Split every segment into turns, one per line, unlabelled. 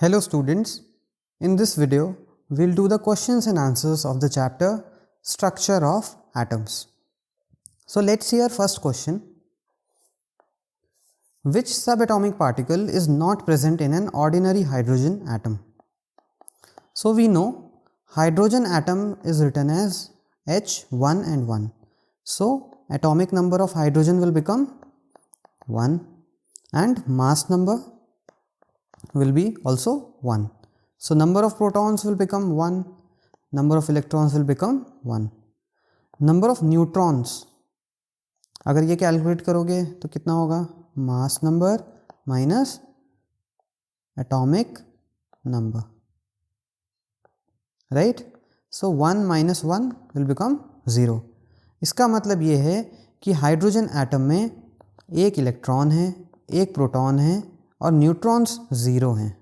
Hello students, in this video we'll do the questions and answers of the chapter Structure of Atoms. So let's see our first question. Which subatomic particle is not present in an ordinary hydrogen atom? So we know hydrogen atom is written as H1 and 1. So atomic number of hydrogen will become 1 and mass number will be also 1. So number of protons will become 1, number of electrons will become 1. Number of neutrons अगर ये calculate करोगे तो कितना होगा, mass number minus atomic number, right. So 1 minus 1 will become 0. इसका मतलब ये है कि हाइड्रोजन एटम में एक इलेक्ट्रॉन है, एक प्रोटॉन है और न्यूट्रॉन्स 0 हैं.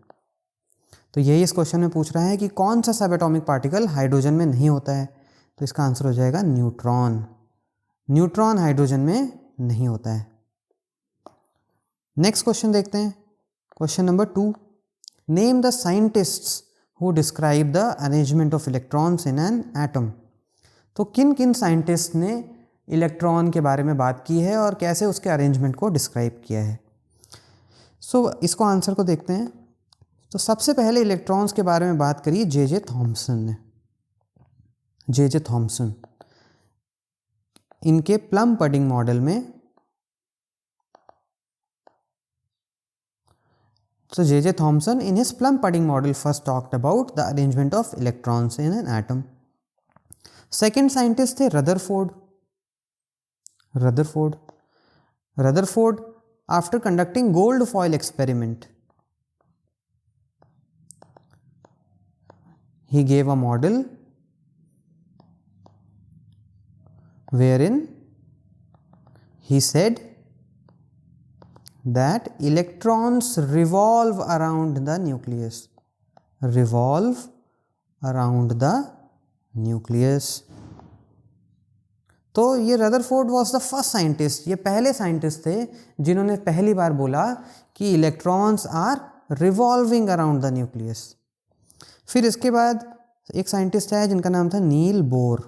तो यही इस क्वेश्चन में पूछ रहा है कि कौन सा सब एटॉमिक पार्टिकल हाइड्रोजन में नहीं होता है. तो इसका आंसर हो जाएगा न्यूट्रॉन. न्यूट्रॉन हाइड्रोजन में नहीं होता है. नेक्स्ट क्वेश्चन देखते हैं. Question number 2. Name the scientists who describe the arrangement of electrons in an atom. तो किन किन साइंटिस्ट ने इलेक्ट्रॉन के बारे में बात की है और कैसे उसके अरेंजमेंट को डिस्क्राइब किया है. सो इसको आंसर को देखते हैं. तो सबसे पहले इलेक्ट्रॉन्स के बारे में बात करी जे थॉम्सन ने. जे थॉम्सन इनके प्लम पडिंग मॉडल में, so J.J. Thomson in his plum pudding model first talked about the arrangement of electrons in an atom. Second scientist थे Rutherford. Rutherford after conducting gold foil experiment, he gave a model wherein he said that electrons revolve around the nucleus. तो ये Rutherford was the first scientist, ये पहले scientist थे जिन्होंने पहली बार बोला कि electrons are revolving around the nucleus. फिर इसके बाद एक साइंटिस्ट है जिनका नाम था नील बोर.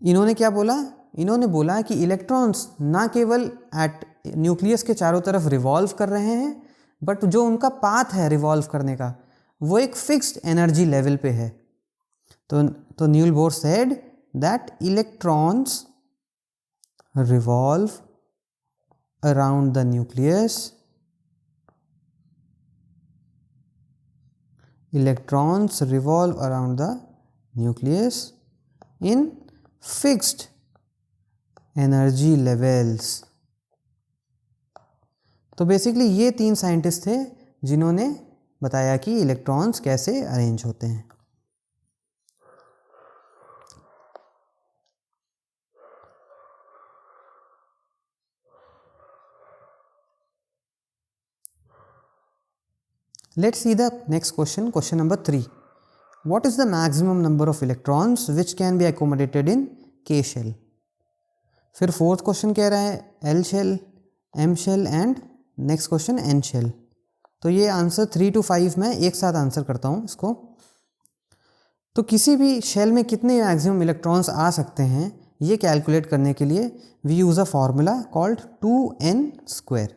इन्होंने क्या बोला, इन्होंने बोला कि इलेक्ट्रॉन्स ना केवल एट न्यूक्लियस के चारों तरफ रिवॉल्व कर रहे हैं, बट जो उनका पाथ है रिवॉल्व करने का वो एक फिक्स्ड एनर्जी लेवल पे है. तो Niels Bohr said that electrons revolve around the nucleus, electrons revolve around the nucleus in fixed energy levels. तो बेसिकली ये 3 साइंटिस्ट थे जिन्होंने बताया कि इलेक्ट्रॉन्स कैसे अरेंज होते हैं. Let's see the next question, question number 3. What is the maximum number of electrons which can be accommodated in K shell? फिर फोर्थ क्वेश्चन कह रहा है L shell, M shell and next question N shell. तो ये answer 3 to 5 में एक साथ answer करता हूँ इसको. तो किसी भी शेल में कितने मैक्सिमम इलेक्ट्रॉन्स आ सकते हैं ये कैलकुलेट करने के लिए we use a formula called 2n².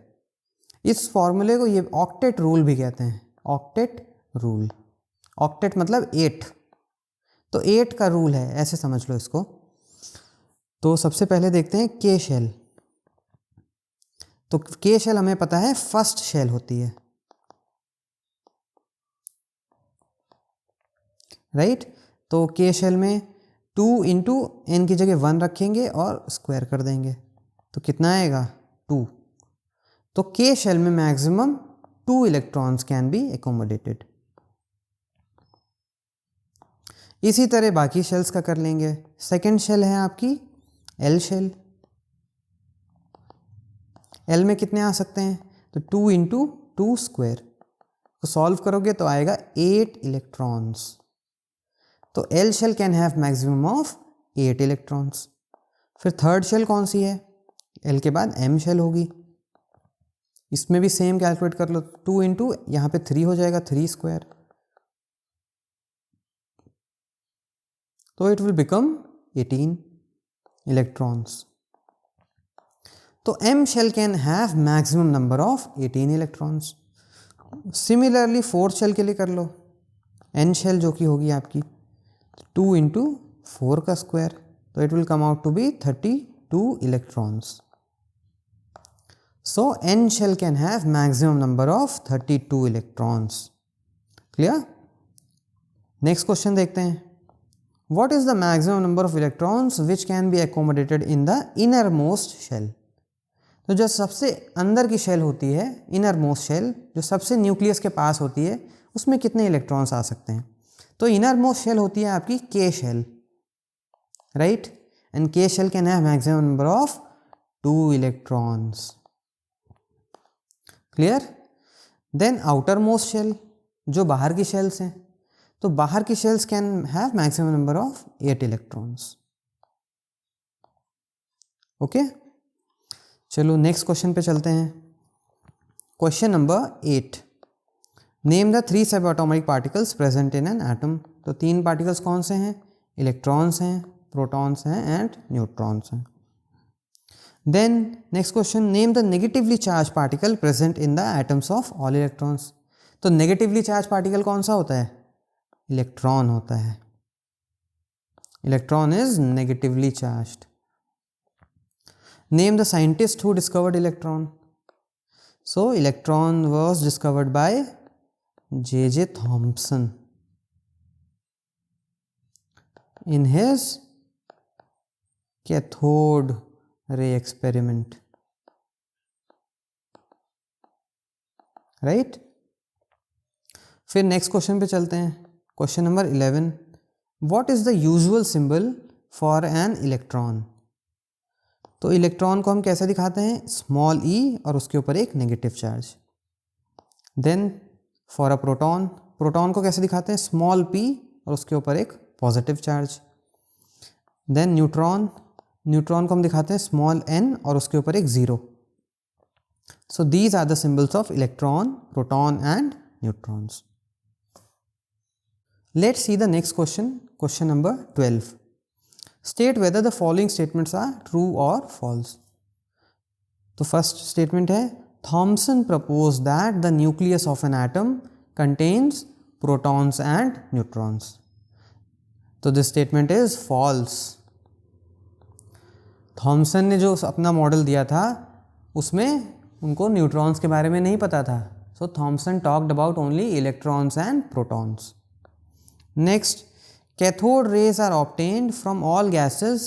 इस फॉर्मूले को ये ऑक्टेट रूल भी कहते हैं. ऑक्टेट रूल, ऑक्टेट मतलब 8. तो 8 का रूल है, ऐसे समझ लो इसको. तो सबसे पहले देखते हैं के शेल. तो के शेल हमें पता है फर्स्ट शेल होती है, राइट. तो के शेल में 2 इंटू एन की जगह 1 रखेंगे और स्क्वायर कर देंगे तो कितना आएगा 2. तो के शेल में maximum 2 electrons can be accommodated. इसी तरह बाकी शेल्स का कर लेंगे. सेकेंड शेल है आपकी एल शेल. एल में कितने आ सकते हैं, तो 2 इंटू 2 स्क्वायर. तो सॉल्व करोगे तो आएगा 8 इलेक्ट्रॉन्स. तो L shell can have maximum of 8 electrons. फिर थर्ड शेल कौन सी है, एल के बाद एम शेल होगी. इसमें भी सेम कैलकुलेट कर लो, 2 इंटू यहाँ पे 3 हो जाएगा, 3 स्क्वायर, तो इट विल बिकम 18 इलेक्ट्रॉन्स। तो M shell can have maximum number of 18 electrons. Similarly fourth shell के लिए कर लो, N शेल जो कि होगी आपकी 2 इंटू 4 का स्क्वायर, तो it will come out to be 32 electrons. So N shell can have maximum number of 32 electrons. Clear? Next question देखते हैं, what is the maximum number of electrons which can be accommodated in the innermost shell. तो जो सबसे अंदर की shell होती है, inner most shell, जो सबसे न्यूक्लियस के पास होती है, उसमें कितने इलेक्ट्रॉन्स आ सकते हैं। तो इनर मोस्ट शेल होती है आपकी K shell, right, and K shell can have maximum number of 2 electrons. Clear? Then outermost shell, जो बाहर की शेल्स हैं, तो बाहर की shells can have maximum number of 8 electrons. Okay, चलो नेक्स्ट क्वेश्चन पे चलते हैं। क्वेश्चन नंबर 8, नेम द 3 सब atomic particles present in an atom. तो 3 पार्टिकल्स कौन से हैं? इलेक्ट्रॉन्स हैं, प्रोटॉन्स हैं एंड न्यूट्रॉन्स हैं। Then next question, name the negatively charge particle present in the atoms of all electrons. तो नेगेटिवली चार्ज पार्टिकल कौन सा होता है? इलेक्ट्रॉन होता है। Electron is negatively charged. Name the scientist who discovered electron. So electron was discovered by J.J. Thomson in his cathode ray experiment. Right? फिर next question पे चलते हैं। Question number 11, What is the usual symbol for an electron? तो electron को हम कैसे दिखाते हैं? स्मॉल e और उसके ऊपर एक negative charge. Then for a proton, proton को कैसे दिखाते हैं? स्मॉल p और उसके ऊपर एक positive charge. Then neutron, neutron को हम दिखाते हैं स्मॉल n और उसके ऊपर एक zero. So these are the symbols of electron, proton and neutrons. Let's see the next question, question number 12, State whether the following statements are true or false. तो first statement है, Thomson proposed that the nucleus of an atom contains protons and neutrons. तो this statement is false. Thomson ने जो अपना model दिया था उसमें उनको न्यूट्रॉन्स के बारे में नहीं पता था। So Thomson talked about only electrons and protons. Next, cathode rays are obtained from all gases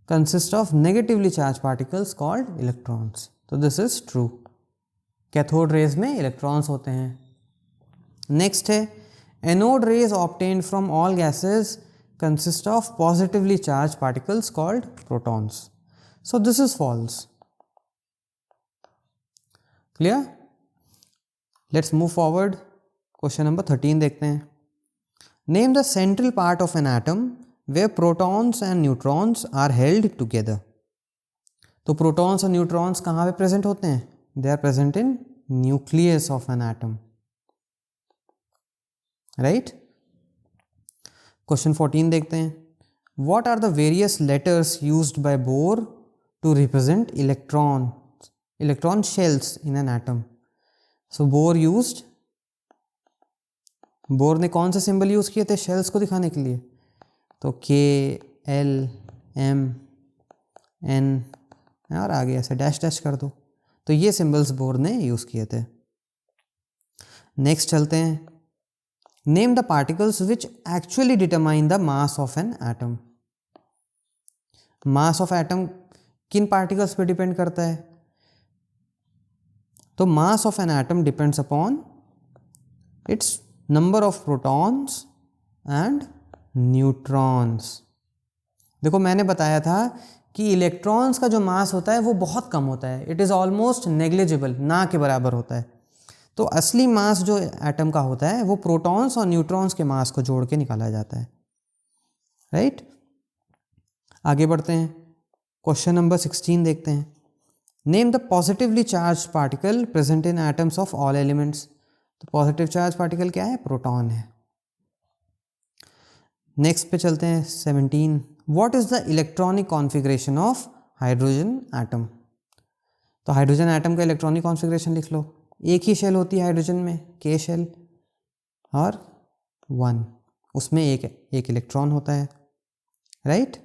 consist of negatively charged particles called electrons. तो this is true. cathode rays में electrons होते हैं। next है, anode rays obtained from all gases consist of positively charged particles called protons. So this is false. clear? let's move forward. question number 13 देखते हैं। Name the central part of an atom where protons and neutrons are held together. तो protons और neutrons कहाँ पे present होते हैं? They are present in nucleus of an atom. Right? Question 14 देखते हैं। What are the various letters used by Bohr to represent electron shells in an atom? So bore ने कौन से सिंबल यूज़ किए थे शेल्स को दिखाने के लिए? तो K, L, M, N और आगे ऐसे डैश डैश कर दो। तो ये सिंबल्स बोर ने यूज़ किए थे। नेक्स्ट चलते हैं, name the particles which actually determine the mass of an atom. Mass of atom किन पार्टिकल्स पे डिपेंड करता है? तो mass of an atom depends upon its number of protons and neutrons. देखो मैंने बताया था कि इलेक्ट्रॉन्स का जो मास होता है वो बहुत कम होता है, इट इज़ ऑलमोस्ट नेग्लिजिबल, ना के बराबर होता है। तो असली मास जो एटम का होता है वो प्रोटॉन्स और न्यूट्रॉन्स के मास को जोड़ के निकाला जाता है। राइट? आगे बढ़ते हैं, क्वेश्चन नंबर 16 देखते हैं। Name the positively charge particle present in atoms of all elements. तो पॉजिटिव चार्ज पार्टिकल क्या है? प्रोटॉन है। नेक्स्ट पे चलते हैं 17। What is the electronic configuration of hydrogen atom. तो हाइड्रोजन एटम का इलेक्ट्रॉनिक कॉन्फ़िगरेशन लिख लो। एक ही शेल होती है हाइड्रोजन में, के शेल, और 1, उसमें एक इलेक्ट्रॉन होता है, राइट।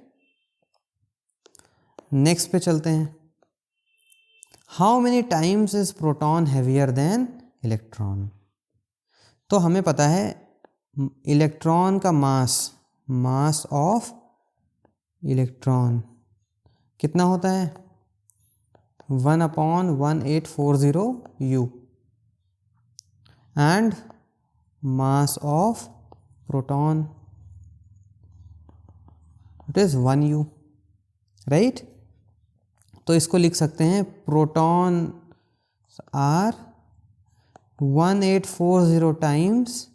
नेक्स्ट पे चलते हैं। How many times is proton heavier than electron. तो हमें पता है इलेक्ट्रॉन का मास ऑफ इलेक्ट्रॉन कितना होता है? 1/1840 U, and mass of proton it is 1 U, right. तो इसको लिख सकते हैं proton are 1840 times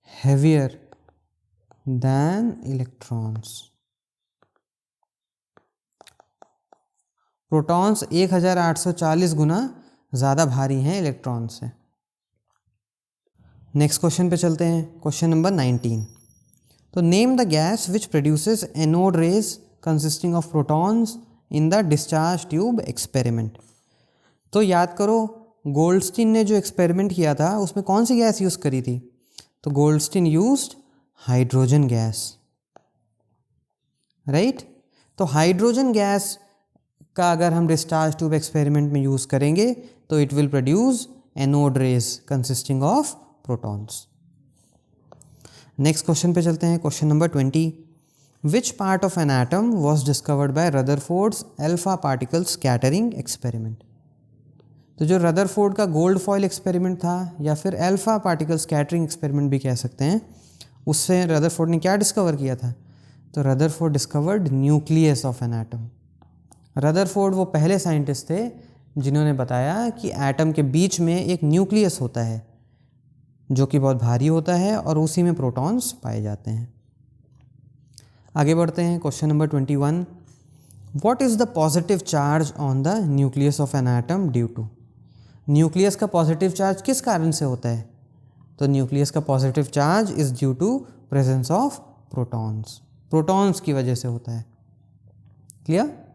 heavier than electrons। प्रोटॉन्स 1840 गुना ज़्यादा भारी हैं इलेक्ट्रॉन से। नेक्स्ट क्वेश्चन पे चलते हैं, क्वेश्चन नंबर 19। तो name the gas which produces anode rays consisting of protons in the discharge tube experiment. तो याद करो गोल्डस्टीन ने जो एक्सपेरिमेंट किया था उसमें कौन सी गैस यूज़ करी थी? तो Goldstein used hydrogen gas, right. तो हाइड्रोजन गैस का अगर हम डिस्चार्ज ट्यूब एक्सपेरिमेंट में यूज़ करेंगे तो it will produce anode rays consisting of protons. Next question पे चलते हैं, question number 20। Which part of an atom was discovered bye Rutherford's alpha particle scattering experiment. तो जो रदरफोर्ड का गोल्ड फॉयल एक्सपेरिमेंट था या फिर अल्फा पार्टिकल स्कैटरिंग एक्सपेरिमेंट भी कह सकते हैं, उससे रदरफोर्ड ने क्या डिस्कवर किया था? तो Rutherford discovered nucleus of an atom. Rutherford वो पहले साइंटिस्ट थे जिन्होंने बताया कि एटम के बीच में एक न्यूक्लियस होता है जो कि बहुत भारी होता है और उसी में प्रोटॉन्स पाए जाते हैं। आगे बढ़ते हैं, question number 21। What is the positive charge on the nucleus of an atom due to. Nucleus का पॉजिटिव चार्ज किस कारण से होता है? तो न्यूक्लियस का positive charge is due to presence of protons. Protons की वजह से होता है। Clear?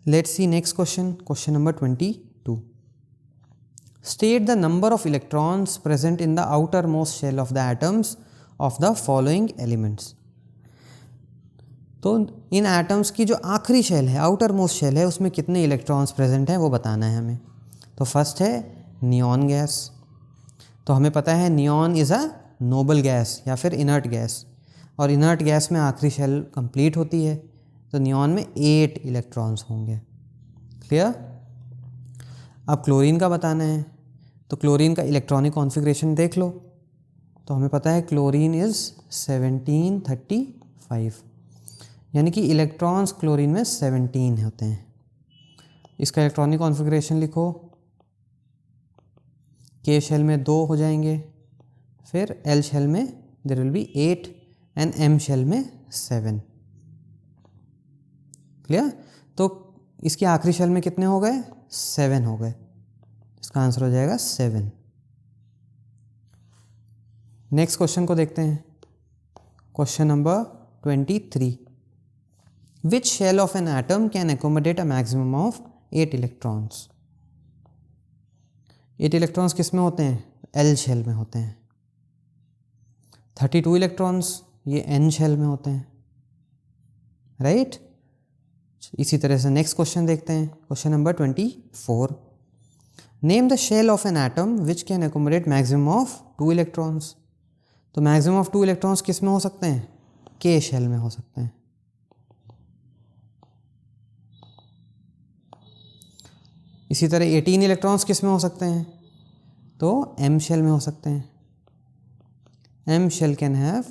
Let's see next question, question number 22। State the number of electrons present in the outermost shell of the atoms of the following elements. तो इन atoms की जो आखिरी shell है, आउटर मोस्ट शेल है, उसमें कितने इलेक्ट्रॉन्स प्रेजेंट हैं वो बताना है हमें। तो फर्स्ट है नियॉन गैस। तो हमें पता है neon is a noble gas या फिर इनर्ट गैस, और इनर्ट गैस में आखिरी शेल कंप्लीट होती है, तो नियॉन में 8 इलेक्ट्रॉन्स होंगे। क्लियर? अब क्लोरीन का बताना है, तो क्लोरीन का इलेक्ट्रॉनिक कॉन्फ़िगरेशन देख लो। तो हमें पता है क्लोरीन इज़ 1735, यानी कि इलेक्ट्रॉन्स क्लोरीन में 17 होते हैं। इसका इलेक्ट्रॉनिक कॉन्फ़िगरेशन लिखो। के शेल में 2 हो जाएंगे, फिर एल शेल में there will be 8 and M shell में 7। क्लियर? तो इसके आखिरी शेल में कितने हो गए? 7 हो गए। इसका आंसर हो जाएगा 7। नेक्स्ट क्वेश्चन को देखते हैं, question number 23। Which shell of an atom can accommodate a maximum of 8 electrons. 8 electrons किस में होते हैं? एल शेल में होते हैं। 32 इलेक्ट्रॉन्स ये एन शेल में होते हैं, राइट। इसी तरह से नेक्स्ट क्वेश्चन देखते हैं, question number 24। Name the shell of an atom which can accommodate maximum of 2 electrons. तो मैक्सिमम ऑफ 2 इलेक्ट्रॉन्स किस में हो सकते हैं? के शेल में हो सकते हैं। इसी तरह 18 इलेक्ट्रॉन्स किस में हो सकते हैं? तो एम शेल में हो सकते हैं। M shell can have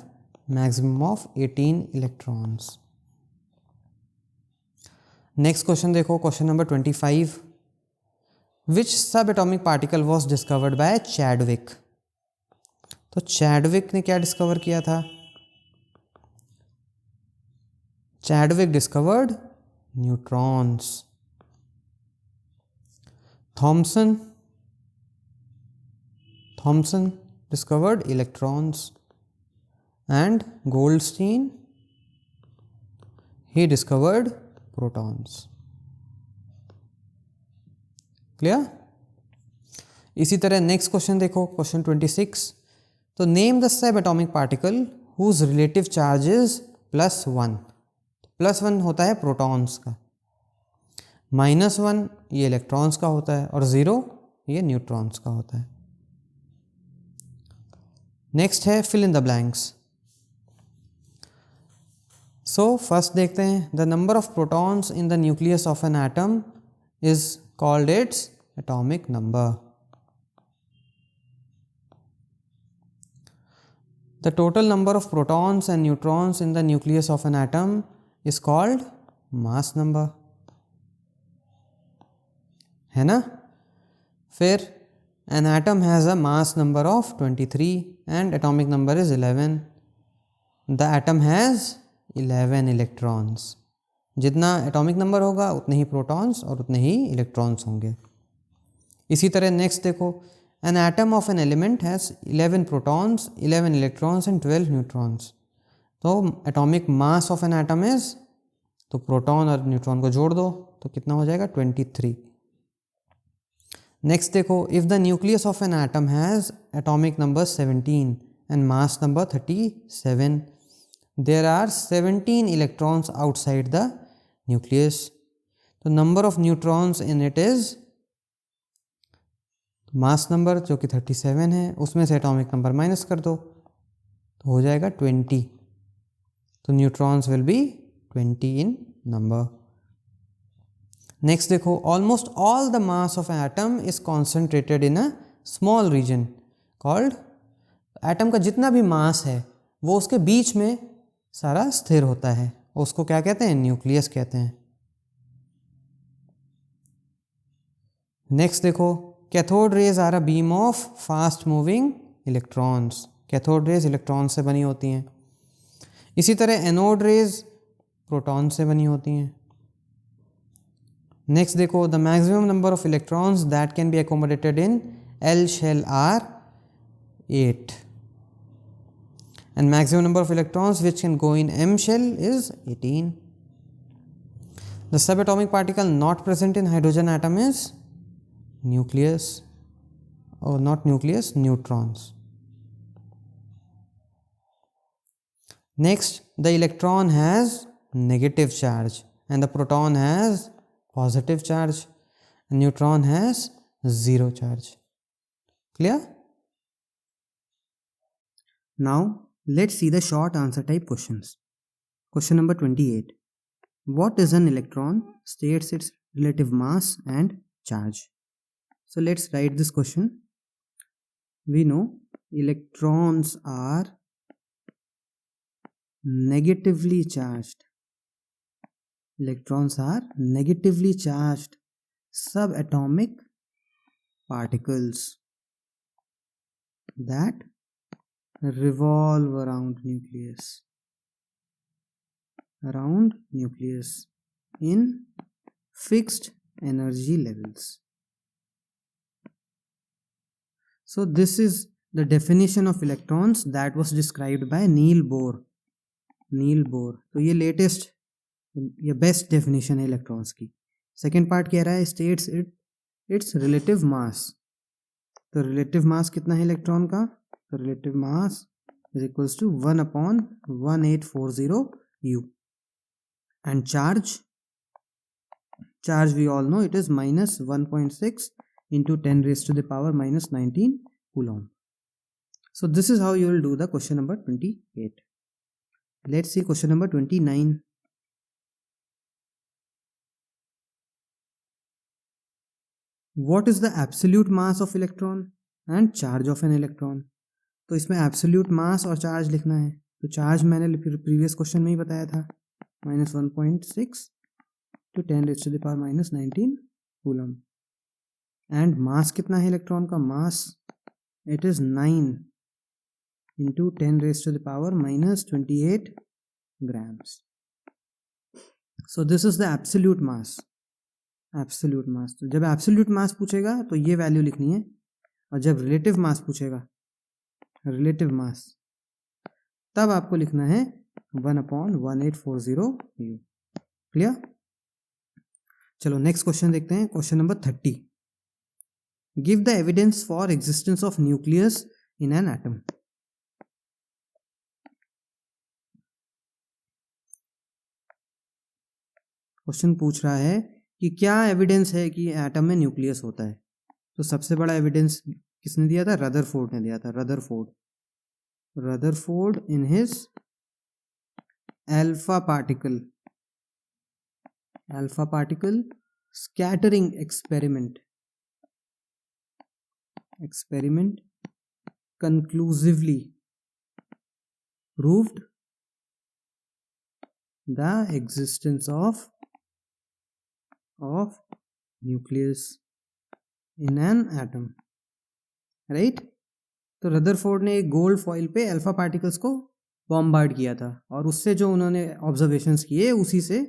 maximum of 18 electrons. Next question देखो, question number 25। Which sub atomic particle was discovered by Chadwick. तो चैडविक ने क्या डिस्कवर किया था? Chadwick discovered neutrons. Thomson discovered electrons, and Goldstein, he discovered protons. Clear? इसी तरह next question देखो, question 26. तो name the sub atomic particle whose relative charge is +1. +1 होता है प्रोटॉन्स का, -1 ये इलेक्ट्रॉन्स का होता है, और 0 ये न्यूट्रॉन्स का होता है. नेक्स्ट है fill in the blanks. So first देखते हैं, the number of protons in the nucleus of an atom is called its atomic number. The total number of protons and neutrons in the nucleus of an atom is called mass number. है ना? फिर an atom has a mass number of 23 and atomic number is 11. The atom has 11 electrons. जितना atomic number होगा उतने ही protons और उतने ही electrons होंगे. इसी तरह नेक्स्ट देखो, an atom of an element has 11 protons, 11 electrons and 12 neutrons. तो atomic mass of an atom is, तो प्रोटॉन और न्यूट्रॉन को जोड़ दो तो कितना हो जाएगा 23. नेक्स्ट देखो, if the nucleus of an atom has atomic number 17 and mass number 37, there are 17 electrons outside the nucleus. The number of neutrons in it is, mass number जो कि 37 है, उसमें से एटॉमिक नंबर माइनस कर दो तो हो जाएगा 20. तो neutrons will be 20 in number. Next देखो, almost all the mass of atom is concentrated in a small region called, atom का जितना भी मास है वो उसके बीच में सारा स्थिर होता है, उसको क्या कहते हैं? न्यूक्लियस कहते हैं. नेक्स्ट देखो, cathode rays are a beam of fast moving electrons. Cathode rays electron से बनी होती हैं. इसी तरह एनोड रेज प्रोटॉन से बनी होती हैं. नेक्स्ट देखो, the maximum number of electrons that can be accommodated in L shell are 8 and maximum number of electrons which can go in M shell is 18. The subatomic particle not present in hydrogen atom is nucleus, or not nucleus, neutrons. Next, the electron has negative charge and the proton has positive charge and neutron has 0 charge. Clear? Now let's see the short answer type questions. Question number 28. What is an electron? States its relative mass and charge. So let's write this question. We know electrons are negatively charged. Electrons are negatively charged subatomic particles that revolve around nucleus in fixed energy levels. So this is the definition of electrons that was described by Neil Bohr. तो ये latest या best definition है electrons की. Second part कह रहा है states it's relative मास. तो relative मास कितना है इलेक्ट्रॉन का? तो relative mass is equals to 1/1840 U. And charge we all know it is -1.6 into 10 raised to the power -19 coulomb. So this is how you will do the question number 28. Let's see question number 29. What is the absolute mass of electron and charge of an electron? तो इसमें absolute mass और charge लिखना है. तो charge मैंने previous question में ही बताया था, -1.6 to 10 raised to the power -19 coulomb. And mass कितना है इलेक्ट्रॉन का? Mass it is 9 into 10 raised to the power -28 grams. So this is the absolute mass. Absolute मास। तो जब एब्सोल्यूट मास पूछेगा तो ये वैल्यू लिखनी है, और जब रिलेटिव मास पूछेगा, रिलेटिव मास, तब आपको लिखना है 1/1840 U। क्लियर? चलो नेक्स्ट क्वेश्चन देखते हैं, question number 30। Give the evidence for existence of nucleus in an atom. Question पूछ रहा है कि क्या एविडेंस है कि एटम में न्यूक्लियस होता है। तो सबसे बड़ा एविडेंस किसने दिया था? रदरफोर्ड ने दिया था। Rutherford in his alpha particle scattering experiment conclusively proved the existence of nucleus in an atom, right? तो रदरफोर्ड ने एक गोल्ड फॉइल पे अल्फा पार्टिकल्स को बॉम्बार्ड किया था, और उससे जो उन्होंने ऑब्जर्वेशंस किए उसी से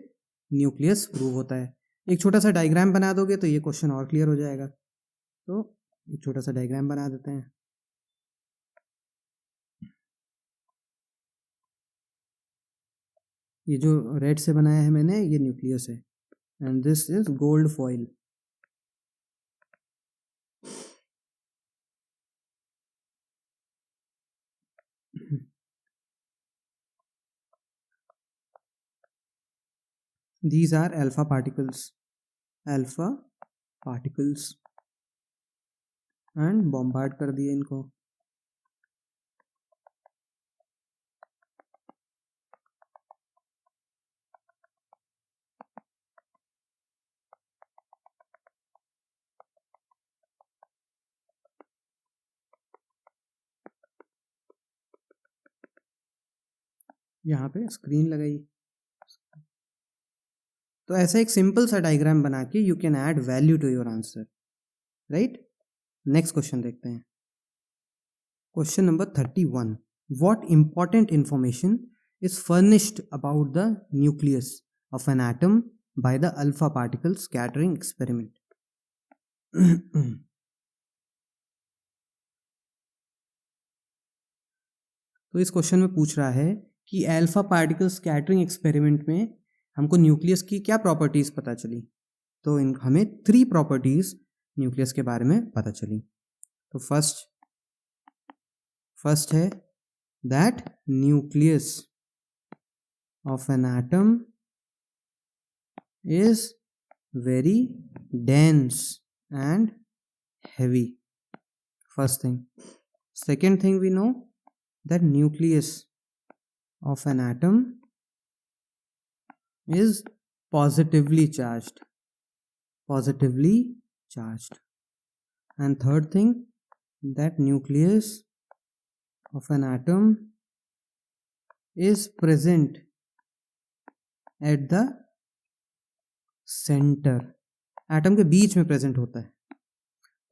न्यूक्लियस प्रूव होता है। एक छोटा सा डायग्राम बना दोगे तो ये क्वेश्चन और क्लियर हो जाएगा। तो एक छोटा सा डायग्राम बना देते हैं। ये जो रेड से बनाया है मैंने, ये न्यूक्लियस है, and this is gold foil. These are alpha particles and bombard कर दिए इनको। यहाँ पे स्क्रीन लगाई। तो ऐसा एक सिंपल सा डायग्राम बना के you can add value to your answer, right? Next question देखते हैं, question number 31। What important information is furnished about the nucleus of an atom by the alpha particle scattering experiment. तो इस question में पूछ रहा है कि अल्फा पार्टिकल स्कैटरिंग एक्सपेरिमेंट में हमको न्यूक्लियस की क्या प्रॉपर्टीज पता चली। तो हमें 3 प्रॉपर्टीज न्यूक्लियस के बारे में पता चली। तो फर्स्ट है that nucleus of an atom is very dense and heavy. First thing. Second thing, we know that nucleus of an atom is positively charged. And third thing, that nucleus of an atom is present at the center. Atom के बीच में present होता है।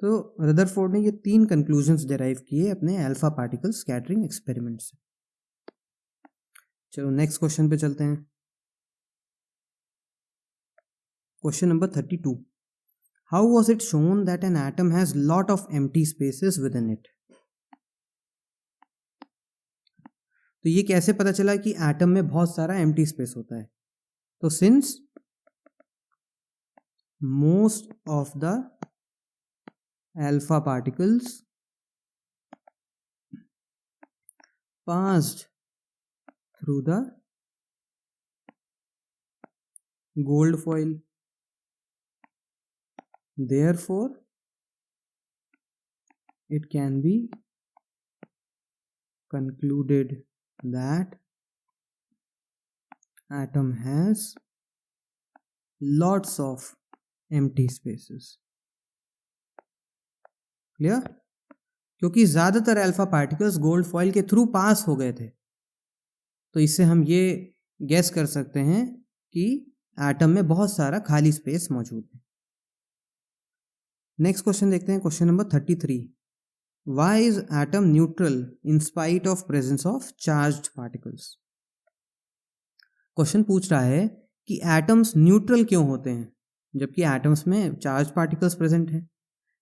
तो Rutherford ने ये 3 conclusions derive किए अपने alpha particle scattering experiment से। चलो नेक्स्ट क्वेश्चन पे चलते हैं, question number 32। How was it shown that an atom has lot of empty spaces with in it. तो ये कैसे पता चला कि एटम में बहुत सारा एम्प्टी स्पेस होता है। तो since most of the alpha particles passed through the gold foil, therefore it can be concluded that atom has lots of empty spaces. Clear? क्योंकि ज़्यादातर अल्फा पार्टिकल्स गोल्ड फॉइल के through pass हो गए थे, तो इससे हम ये गैस कर सकते हैं कि एटम में बहुत सारा खाली स्पेस मौजूद है। नेक्स्ट क्वेश्चन देखते हैं, question number 33। Why is atom neutral in spite of presence of charged particles. Question पूछ रहा है कि एटम्स न्यूट्रल क्यों होते हैं जबकि एटम्स में चार्ज पार्टिकल्स प्रेजेंट हैं।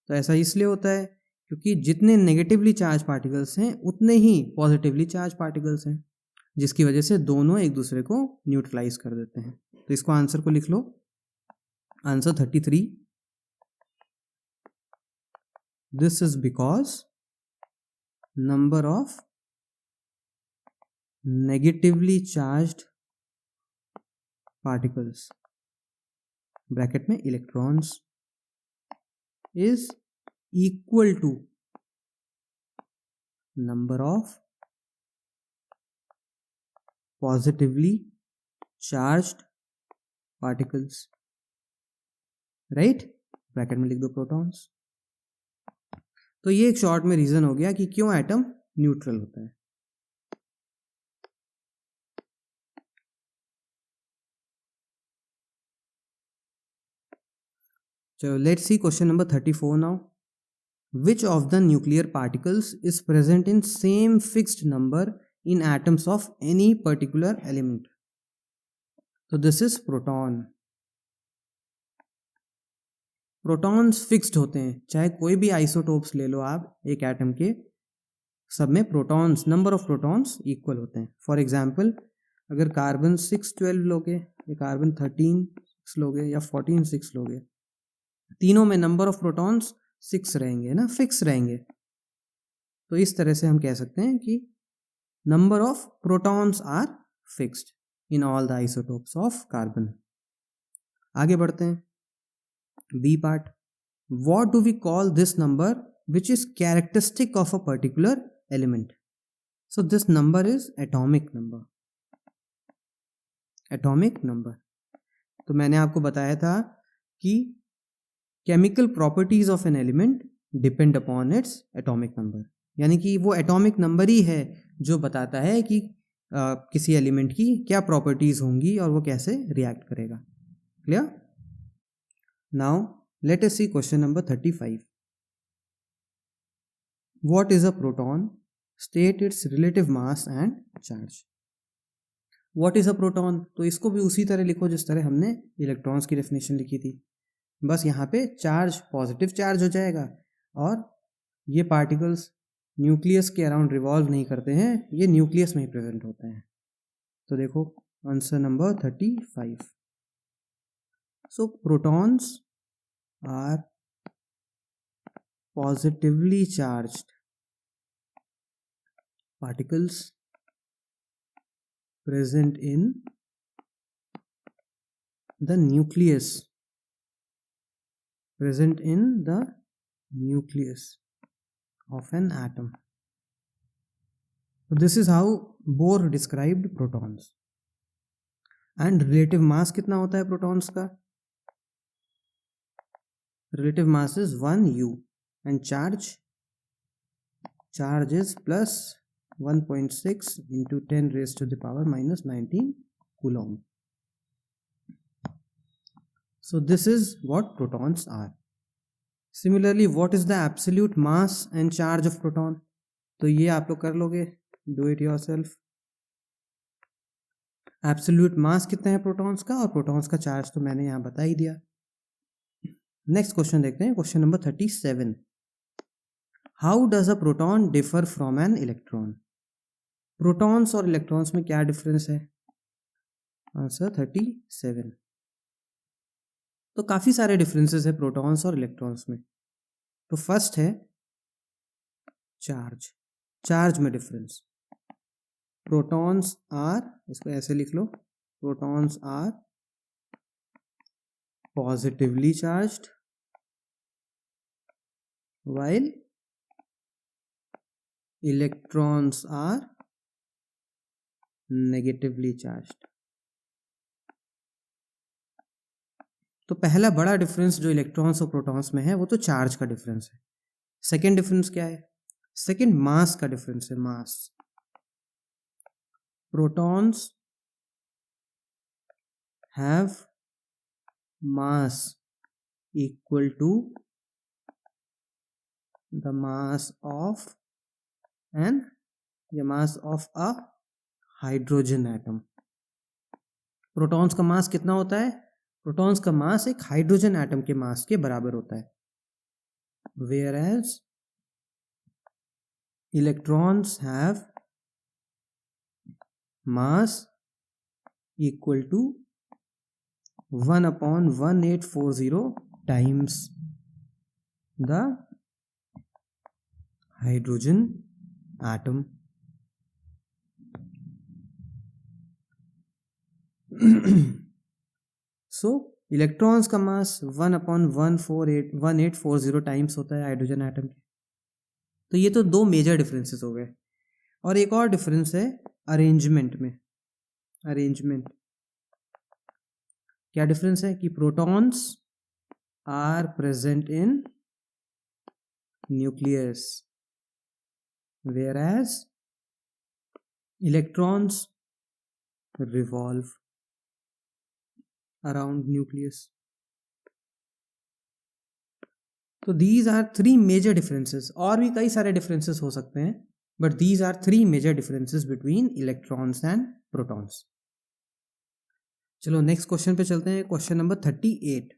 तो ऐसा इसलिए होता है क्योंकि जितने नेगेटिवली चार्ज पार्टिकल्स हैं उतने ही पॉजिटिवली चार्ज पार्टिकल्स हैं, जिसकी वजह से दोनों एक दूसरे को न्यूट्रलाइज कर देते हैं। तो इसको आंसर को लिख लो, answer 33। This is because number of negatively charged particles bracket में electrons is equal to number of positively charged particles, right? Bracket में लिख दो प्रोटॉन्स। तो ये एक शॉर्ट में रीजन हो गया कि क्यों एटम न्यूट्रल होता है। चलो let's see question number 34 now. Which of the nuclear particles is present in same fixed number in atoms of any particular element? So this is proton. Protons fixed होते हैं, चाहे कोई भी आइसोटोप्स ले लो आप एक एटम के, सब में protons, number of protons equal होते हैं। फॉर एग्जांपल अगर कार्बन 612 लोगे या कार्बन 13 लोगे या 14 लोगे, तीनों में नंबर ऑफ प्रोटॉन्स 6 रहेंगे ना, फिक्स रहेंगे। तो इस तरह से हम कह सकते हैं कि number of protons are fixed in all the isotopes of carbon. आगे बढ़ते हैं, B part. What do we call this number which is characteristic of a particular element? So this number is atomic number. Atomic number, तो मैंने आपको बताया था कि chemical properties of an element depend upon its atomic number, यानी कि वो atomic number ही है जो बताता है कि किसी एलिमेंट की क्या प्रॉपर्टीज होंगी और वो कैसे रिएक्ट करेगा। Clear? Now let us see question number 35। What is a proton? State its relative mass and charge. What is a proton? तो इसको भी उसी तरह लिखो जिस तरह हमने इलेक्ट्रॉन्स की डेफिनेशन लिखी थी, बस यहाँ पे चार्ज पॉजिटिव चार्ज हो जाएगा और ये पार्टिकल्स न्यूक्लियस के अराउंड रिवॉल्व नहीं करते हैं, ये न्यूक्लियस में ही प्रेजेंट होते हैं। तो देखो answer number 35। So protons are positively charged particles present in the nucleus, present in the nucleus of an atom. So this is how Bohr described protons. And relative mass कितना होता है protons का? Relative mass is 1U and charge is plus 1.6 into 10 raised to the power minus 19 coulomb. So this is what protons are. Similarly, what is the absolute mass and charge of proton? तो ये आप लोग कर लोगे, do it yourself. Absolute mass कितना है protons का और प्रोटॉन्स का चार्ज तो मैंने यहाँ बता ही दिया। नेक्स्ट क्वेश्चन देखते हैं, question number 37। How does a proton differ from an electron? Protons और इलेक्ट्रॉन्स में क्या डिफरेंस है? आंसर 37। तो काफ़ी सारे डिफरेंसेस है प्रोटॉन्स और इलेक्ट्रॉन्स में। तो फर्स्ट है चार्ज। चार्ज में डिफरेंस, प्रोटॉन्स आर, इसको ऐसे लिख लो, protons are positively charged while electrons are negatively charged. तो पहला बड़ा डिफरेंस जो इलेक्ट्रॉन्स और प्रोटॉन्स में है वो तो चार्ज का डिफरेंस है। सेकेंड डिफरेंस क्या है? सेकेंड मास का डिफरेंस है, mass. Protons have mass equal to the mass of a hydrogen atom. Protons का मास कितना होता है? प्रोटॉन्स का मास एक हाइड्रोजन एटम के मास के बराबर होता है, whereas electrons have mass equal to 1/1840 times the hydrogen atom. So electrons का मास 1/1840 टाइम्स होता है हाइड्रोजन एटम के। तो ये तो दो मेजर डिफरेंसेस हो गए। और एक और डिफरेंस है अरेंजमेंट में। अरेंजमेंट क्या डिफरेंस है कि protons are present in nucleus whereas electrons revolve around nucleus. तो these are three major differences। और भी कई सारे differences हो सकते हैं, but these are three major differences between electrons and protons। चलो नेक्स्ट क्वेश्चन पे चलते हैं। Question number 38।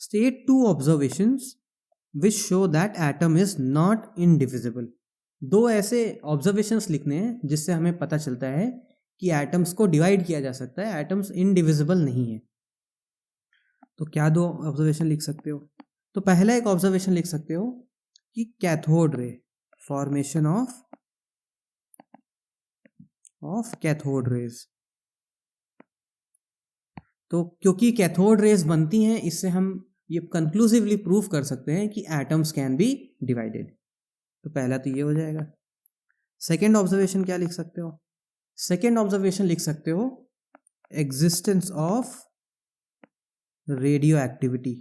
State two observations which show that atom is not indivisible। दो ऐसे ऑब्जर्वेशंस लिखने हैं जिससे हमें पता चलता है कि एटम्स को डिवाइड किया जा सकता है, एटम्स इनडिविजिबल नहीं है। तो क्या दो ऑब्जर्वेशन लिख सकते हो? तो पहला एक ऑब्जर्वेशन लिख सकते हो कि cathode ray, formation of cathode raise. तो क्योंकि कैथोड रेज बनती हैं, इससे हम ये कंक्लूसिवली प्रूव कर सकते हैं कि एटम्स कैन बी डिवाइडेड। तो पहला तो ये हो जाएगा। सेकेंड ऑब्जर्वेशन क्या लिख सकते हो? सेकेंड ऑब्जर्वेशन लिख सकते हो existence of radio activity.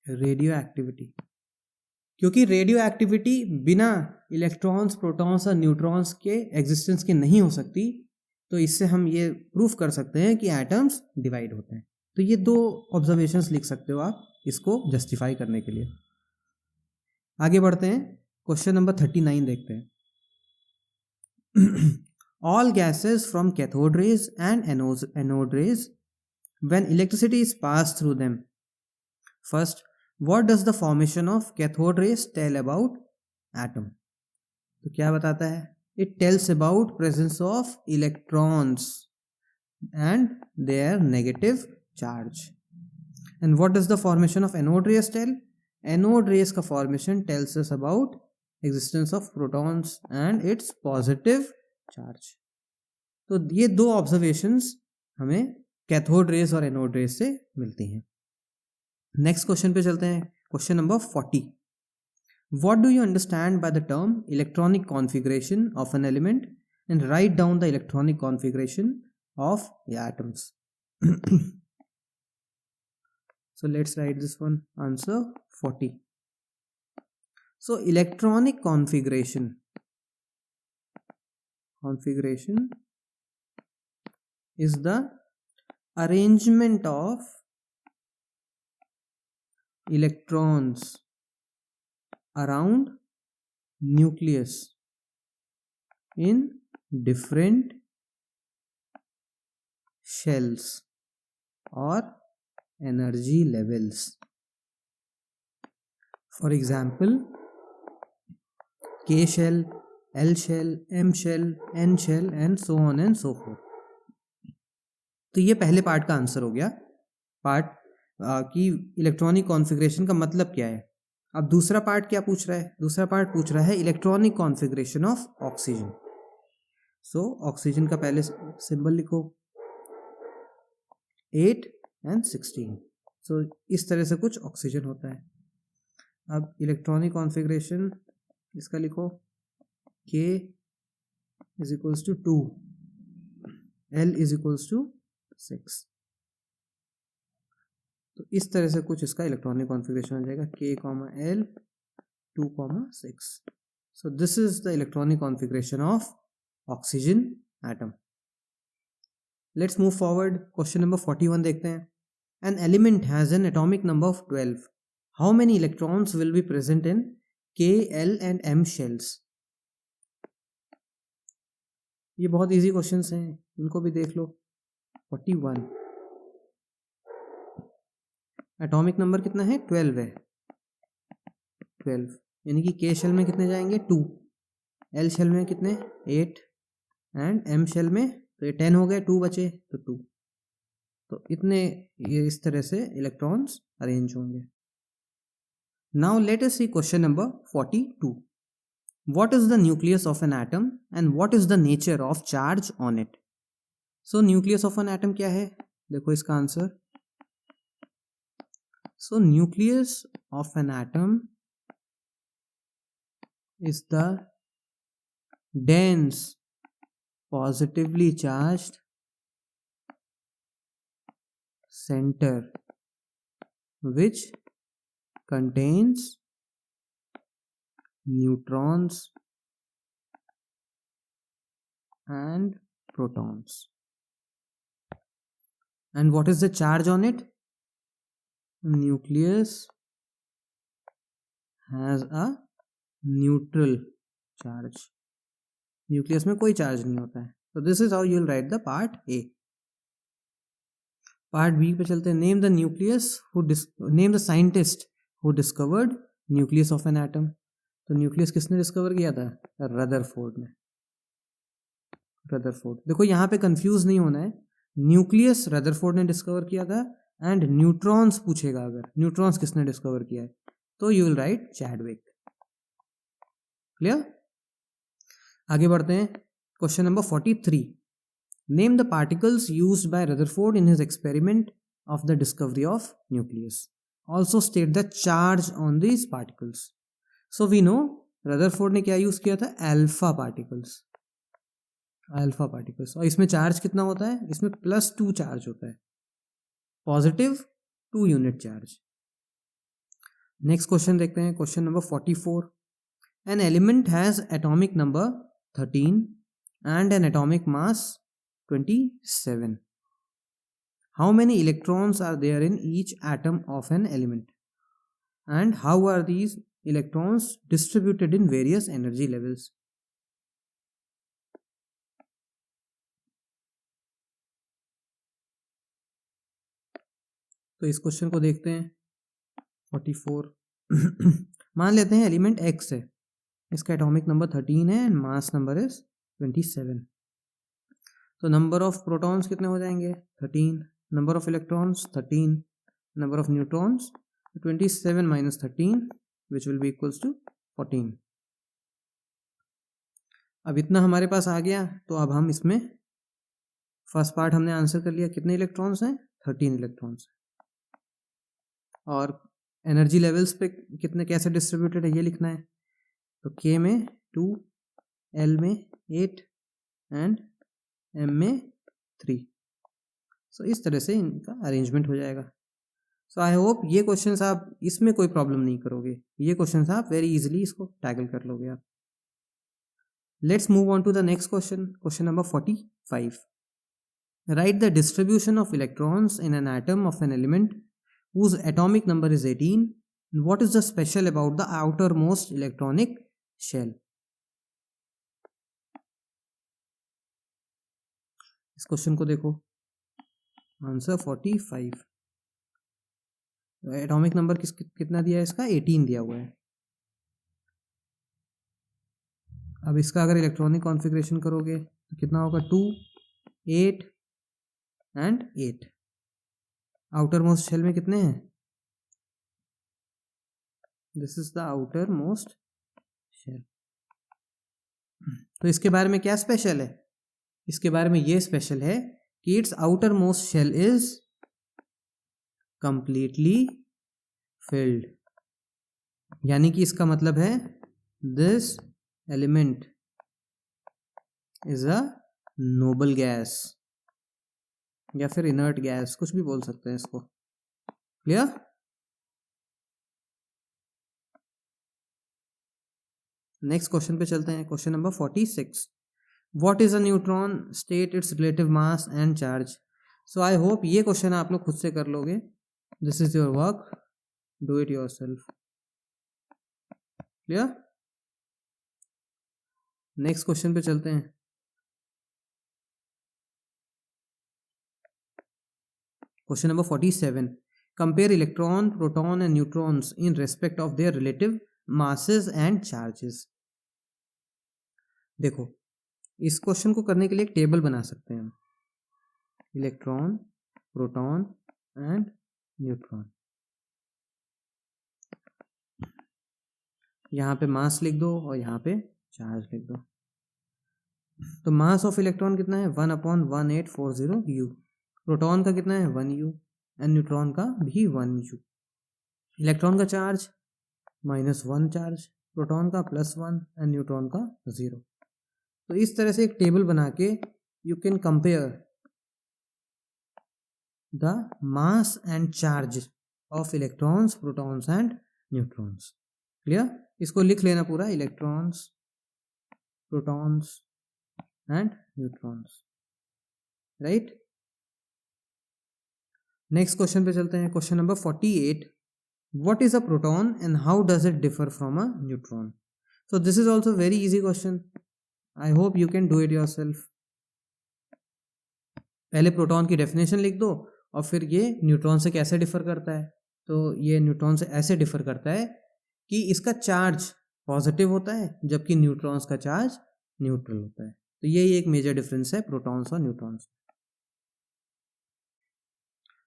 Radio activity, क्योंकि रेडियो एक्टिविटी बिना इलेक्ट्रॉन्स, प्रोटॉन्स और न्यूट्रॉन्स के एग्जिस्टेंस के नहीं हो सकती। तो इससे हम ये प्रूफ कर सकते हैं कि एटम्स डिवाइड होते हैं। तो ये दो ऑब्जर्वेशंस लिख सकते हो आप इसको जस्टिफाई करने के लिए। आगे बढ़ते हैं, क्वेश्चन नंबर 39 देखते हैं। All gases from cathode rays and anode rays when electricity is pass through them. First, what does the formation of cathode rays tell about atom? तो क्या बताता है? It tells about presence of electrons and their negative charge. And what does the formation of anode rays tell? Anode rays का formation tells us about existence of protons and its positive charge. तो ये दो observations हमें cathode rays और anode rays से मिलती हैं। Next question पे चलते हैं। Question number 40। What do you understand by the term electronic configuration of an element? And write down the electronic configuration of the atoms. So let's write this one. Answer 40. So electronic configuration is the arrangement of electrons around nucleus in different shells or energy levels. For example, K shell, L shell, M shell, N shell and so on and so forth. तो ये पहले part का answer हो गया। Part की electronic configuration का मतलब क्या है। अब दूसरा पार्ट क्या पूछ रहा है? दूसरा पार्ट पूछ रहा है electronic configuration of oxygen. So oxygen का पहले सिंबल लिखो 8 and 16। सो इस तरह से कुछ ऑक्सीजन होता है। अब इलेक्ट्रॉनिक कॉन्फ़िगरेशन इसका लिखो K is equals to 2, L is equals to 6। तो इस तरह से कुछ इसका इलेक्ट्रॉनिक कॉन्फ़िगरेशन हो जाएगा K, L 2, 6। So this is the electronic configuration of oxygen atom. Let's move forward. Question number 41 देखते हैं। An element has an atomic number of 12। How many electrons will be present in K, L and M shells? ये बहुत easy questions हैं, इनको भी देख लो। 41 atomic number कितना है 12 है, 12 यानी कि के शेल में कितने जाएंगे 2, एल शेल में कितने 8 एंड एम शेल में तो ये 10 हो गए, 2 बचे तो 2, तो इतने ये इस तरह से इलेक्ट्रॉन्स अरेंज होंगे। Now let us see question number 42. What is the nucleus of an atom and what is the nature of charge on it? So nucleus of an atom क्या है, देखो इसका answer. So nucleus of an atom is the dense positively charged center which contains neutrons and protons. And what is the charge on it? Nucleus has a neutral charge. Nucleus में कोई charge नहीं होता है। तो this is how you will write the part A. Part B पे चलते हैं। Name the name the scientist who discovered nucleus of an atom. तो न्यूक्लियस किसने डिस्कवर किया था? रदरफोर्ड ने। रदरफोर्ड, देखो यहाँ पे कंफ्यूज नहीं होना है। न्यूक्लियस रदरफोर्ड ने डिस्कवर किया था एंड न्यूट्रॉन्स पूछेगा अगर, न्यूट्रॉन्स किसने डिस्कवर किया है, तो you will write Chadwick. Clear? आगे बढ़ते हैं। Question number 43। Name the particles used by Rutherford in his experiment of the discovery of nucleus. Also state the charge on these particles. So we know Rutherford ने क्या use किया था? Alpha particles. Alpha particles. और इसमें charge कितना होता है? इसमें +2 चार्ज होता है, positive 2 unit charge. Next question देखते हैं। Question number 44। An element has atomic number 13 and an atomic mass 27. How many electrons are there in each atom of an element? And how are these electrons distributed in various energy levels? तो इस question को देखते हैं। 44 मान लेते हैं element X है, इसका एटॉमिक नंबर 13 है एंड मास नंबर इज 27। तो नंबर ऑफ प्रोटॉन्स कितने हो जाएंगे? 13। Number of electrons 13। Number of neutrons 27 minus 13 which will be equals to 14। अब इतना हमारे पास आ गया, तो अब हम इसमें फर्स्ट पार्ट हमने आंसर कर लिया। कितने इलेक्ट्रॉन्स हैं? 13 इलेक्ट्रॉन्स। और एनर्जी लेवल्स पे कितने, कैसे डिस्ट्रीब्यूटेड है ये लिखना है। तो K में 2, L में 8 एंड M में 3। सो इस तरह से इनका अरेंजमेंट हो जाएगा। सो आई होप ये क्वेश्चंस आप इसमें कोई प्रॉब्लम नहीं करोगे, ये क्वेश्चंस आप वेरी इजीली इसको टैकल कर लोगे आप। Let's move on to the next question. Question number 45। Write the distribution of electrons in an atom of an element whose atomic number is 18. What is the special about the outermost electronic shell? इस question को देखो। Answer 45। Atomic number कितना दिया है इसका? 18 दिया हुआ है। अब इसका अगर इलेक्ट्रॉनिक कॉन्फ़िगरेशन करोगे तो कितना होगा? 2, 8 एंड 8। आउटर मोस्ट शेल में कितने हैं? This is the outermost shell. तो इसके बारे में क्या स्पेशल है? इसके बारे में ये स्पेशल है कि its outermost shell is completely filled. यानी कि इसका मतलब है this element is a noble gas या फिर इनर्ट गैस, कुछ भी बोल सकते हैं इसको। क्लियर? नेक्स्ट क्वेश्चन पे चलते हैं। Question number 46। What is a neutron? State its relative mass and charge. So I hope ये क्वेश्चन आप लोग खुद से कर लोगे। This is your work, do it yourself. Clear? Next question पे चलते हैं। Question number 47, compare electron, proton and neutrons in respect of their relative masses and charges. देखो, इस क्वेश्चन को करने के लिए एक टेबल बना सकते हैं हम, इलेक्ट्रॉन, प्रोटॉन एंड न्यूट्रॉन। यहाँ पे मास लिख दो और यहाँ पे चार्ज लिख दो। तो मास ऑफ इलेक्ट्रॉन कितना है 1/1840 U, प्रोटॉन का कितना है 1 U एंड न्यूट्रॉन का भी 1 U। इलेक्ट्रॉन का चार्ज -1 चार्ज, प्रोटॉन का +1 एंड न्यूट्रॉन का 0। तो इस तरह से एक टेबल बना के you can compare the mass and charge of electrons, protons and neutrons. Clear? इसको लिख लेना पूरा, electrons, protons and neutrons, right. Next question पे चलते हैं, question number 48, what is a proton and how does it differ from a neutron? So this is also very easy question. I hope you can do it yourself. पहले proton की definition लिख दो और फिर ये न्यूट्रॉन से कैसे differ करता है। तो ये न्यूट्रॉन से ऐसे डिफर करता है कि इसका चार्ज पॉजिटिव होता है जबकि न्यूट्रॉन्स का चार्ज न्यूट्रल होता है। तो यही एक मेजर डिफरेंस है प्रोटॉन्स और neutrons.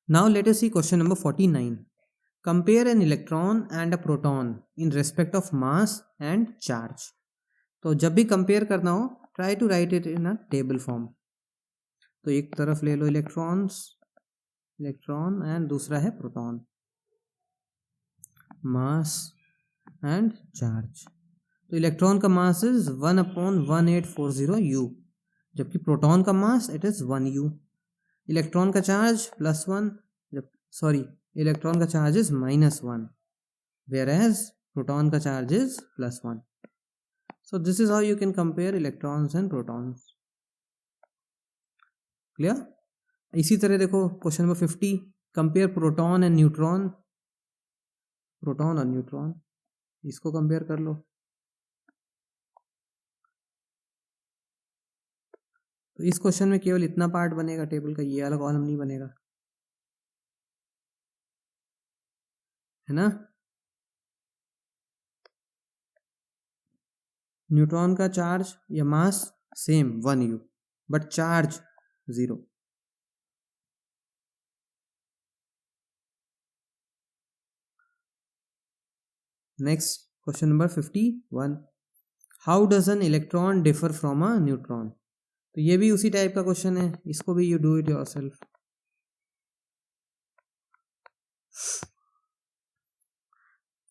Now let us see question number 49, compare an electron and a proton in respect of mass and charge. तो जब भी कंपेयर करना हो, try to write it in a table form. तो एक तरफ ले लो इलेक्ट्रॉन्स, इलेक्ट्रॉन एंड दूसरा है प्रोटॉन, मास एंड चार्ज। तो इलेक्ट्रॉन का मास इज 1/1840 U, जबकि प्रोटॉन का mass it is 1 U। Electron का चार्ज +1, इलेक्ट्रॉन का चार्ज इज -1, whereas proton का charge is +1. So this is how you can compare electrons and protons. Clear? इसी तरह देखो question number 50, compare proton and neutron, proton और neutron, इसको compare कर लो। तो इस क्वेश्चन में केवल इतना पार्ट बनेगा टेबल का, ये वाला कॉलम नहीं बनेगा, है ना। न्यूट्रॉन का चार्ज या mass same 1 U, but charge 0। Next question number 51, how does an electron differ from a neutron. तो ये भी उसी टाइप का क्वेश्चन है, इसको भी you do it yourself.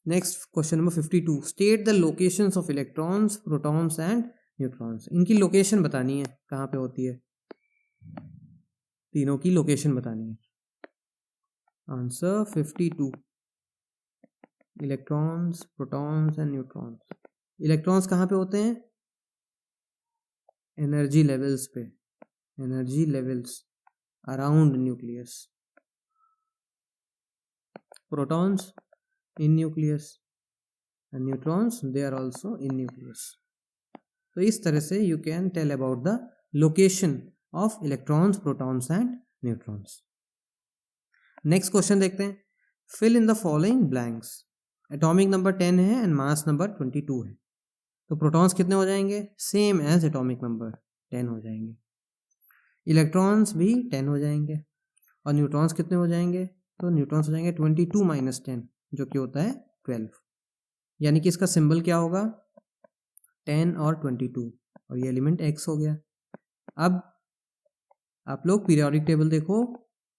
Next question number 52, state the locations of electrons, protons and neutrons. इनकी location बतानी है, कहाँ पे होती है, तीनों की लोकेशन बतानी है। Answer 52, electrons, protons and neutrons. Electrons कहाँ पे होते हैं, एनर्जी लेवल्स पे, energy levels around nucleus. Protons in nucleus and neutrons they are also in nucleus. तो इस तरह से you can tell about the location of electrons, protons and neutrons. Next question देखते हैं, fill in the following blanks. Atomic number 10 है and mass number 22 है। तो protons कितने हो जाएंगे, सेम एज एटॉमिक नंबर 10 हो जाएंगे। इलेक्ट्रॉन्स भी 10 हो जाएंगे और न्यूट्रॉन्स कितने हो जाएंगे, तो न्यूट्रॉन्स हो जाएंगे 22 - 10 जो कि होता है 12। यानी कि इसका सिंबल क्या होगा, 10 और 22, और ये एलिमेंट X हो गया। अब आप लोग पीरियोडिक टेबल देखो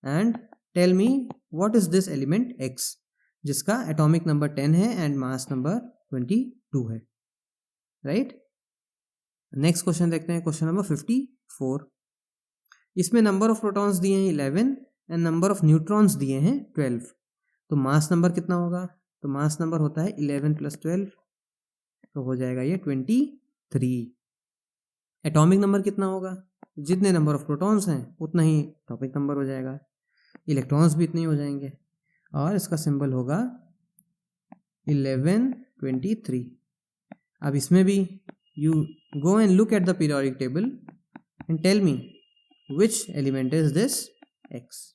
and tell me what is this element X, जिसका एटॉमिक नंबर 10 है एंड मास नंबर 22 है, राइट। नेक्स्ट क्वेश्चन देखते हैं, क्वेश्चन नंबर 54। इसमें नंबर ऑफ प्रोटॉन्स दिए हैं 11 एंड नंबर ऑफ न्यूट्रॉन्स दिए हैं 12। तो मास नंबर कितना होगा, तो मास नंबर होता है 11 + 12, तो हो जाएगा ये 23। एटॉमिक नंबर कितना होगा, जितने नंबर ऑफ प्रोटॉन्स हैं उतना ही एटॉमिक नंबर हो जाएगा, इलेक्ट्रॉन्स भी इतने ही हो जाएंगे, और इसका सिंबल होगा 11 23। अब इसमें भी you go and look at the periodic table and tell me which element is this X.